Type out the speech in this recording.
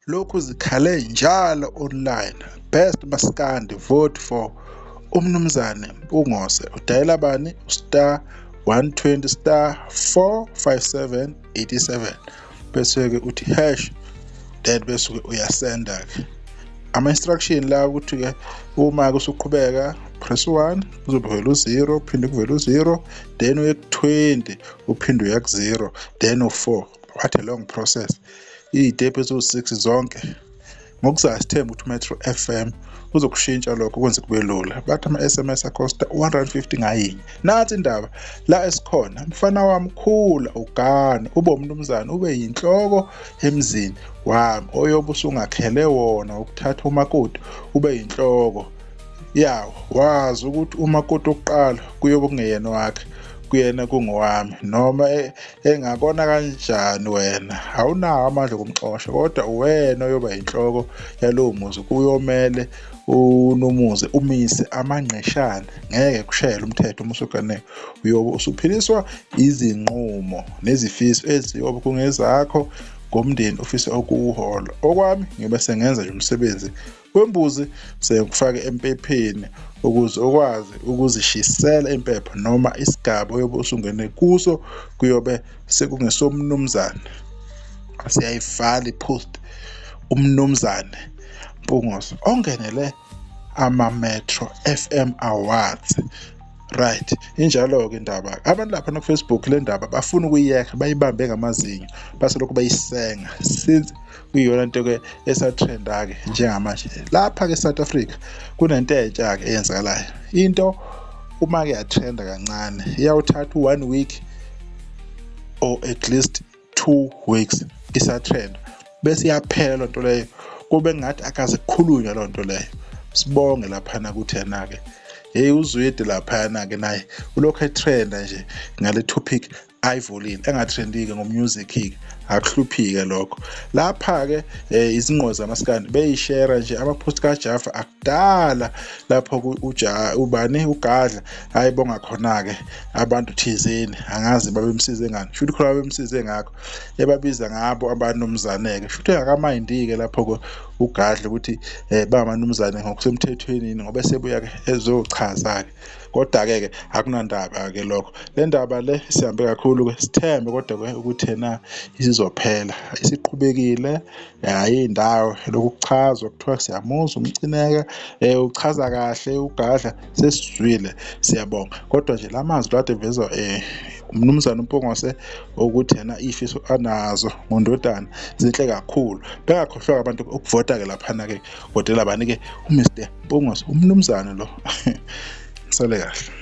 lokhu zikhale njalo online. Best maskandi vote for umnumzane Mpungose. Udayela bani? Star 120 star 45787 bese-ke uthi hash, then bese-ke uyasenda-ke ama-instruction la ukuthi-ke uma-ke usuqhubeka press 1 kuzovela u-0 uphinde kuvela u-0 then uye ku-20 uphinde uya ku-0 then u-4. What a long process. Iy'tephu eziwu-6 zonke ngokuzazi themba ukuthi Metro FM uzokushintsha lokho kwenze kube lula. Bathi ama-SMS acosta 150 ngayinye. Nathi indaba la esikhona, mfana wami khula ugane ube umnumzane ube yinhloko emzini wami oyobe usungakhele wona ukuthatha umakoti ube yinhloko yawo. Wazi ukuthi umakoti oqala kuyobe kungeyena wakhe, kuyena kungowami, noma engakona kanjani wena awunawo amandla okumxosha, kodwa wena oyoba yinhloko yalowo muzi kuyomele unomuzi umise amangqeshana. Ngeke kushayela umthetho uma usuganele, uyobe usuphiliswa izinqumo nezifiso eziyobe kungezakho ngomndeni ofisa ukuwuhola. Okwami ngibe sengenza nje umsebenzi wembuzi sekufake empepheni ukuze ukwazi ukuzishisela impepho noma isigaba oyobe usungene kuso kuyobe sekungesomnumzane. Siyayivala ipost umnumzane Mpungose ongenele ama-Metro FM Awards. Right, injalo-ke indaba. Abantu lapha no-Facebook le ndaba bafuna ukuyiyeka bayibambe ngamazinyo base lokhu bayisenga since kuyiyona nto-ke esatrenda-ke njengamanje. Lapha-ke eSouth Africa kunento entsha-ke eyenzakalayo. Into uma-ke yatrenda kancane iyawuthatha u-1 week or at least 2 weeks isatrenda bese iyaphela loo nto leyo, kube ngathi akaze kukhulunywa loo nto leyo. Sibonge laphana kuthena-ke uzwide laphana-ke naye ulokhu etrenda nje ngale topic ayivolile, engatrendi-ke ngomusic-ke akuhluphike lokho. Lapha-ke izingqo zamaskandi beyishare nje ama-post kaJaffa akudala lapho ubani uGadla ayibonga khona-ke abantu thizeni, angazi babemsize ngani, shuthi khona babemsize ngakho ebabiza ngabo abanomzane-ke, shuthi akamayindi-ke lapho uGadla ukuthi bamanumzane ngokusemthethweni ngoba esebuya-ke ezochaza-ke. Kodwa-ke akunandaba-ke lokho. Le ndaba le sihambe kakhulu-ke sithembe kodwa-ke ukuthi yena isizophela, isiqhubekile. Ayindawo lokhu kuchazwa kuthiwa siyamuzwa umcineka uchaza kahle uGadla sesizwile, siyabonga. Kodwa nje la mazwi kade evezwa umnumzane uMpungose ukuthi yena ifiso anazo ngondodana zinhle kakhulu. Bengakhohlwa abantu ukuvota-ke laphana-ke kodwa labani-ke uMr Mpungose umnumzane lo. Sale kahle.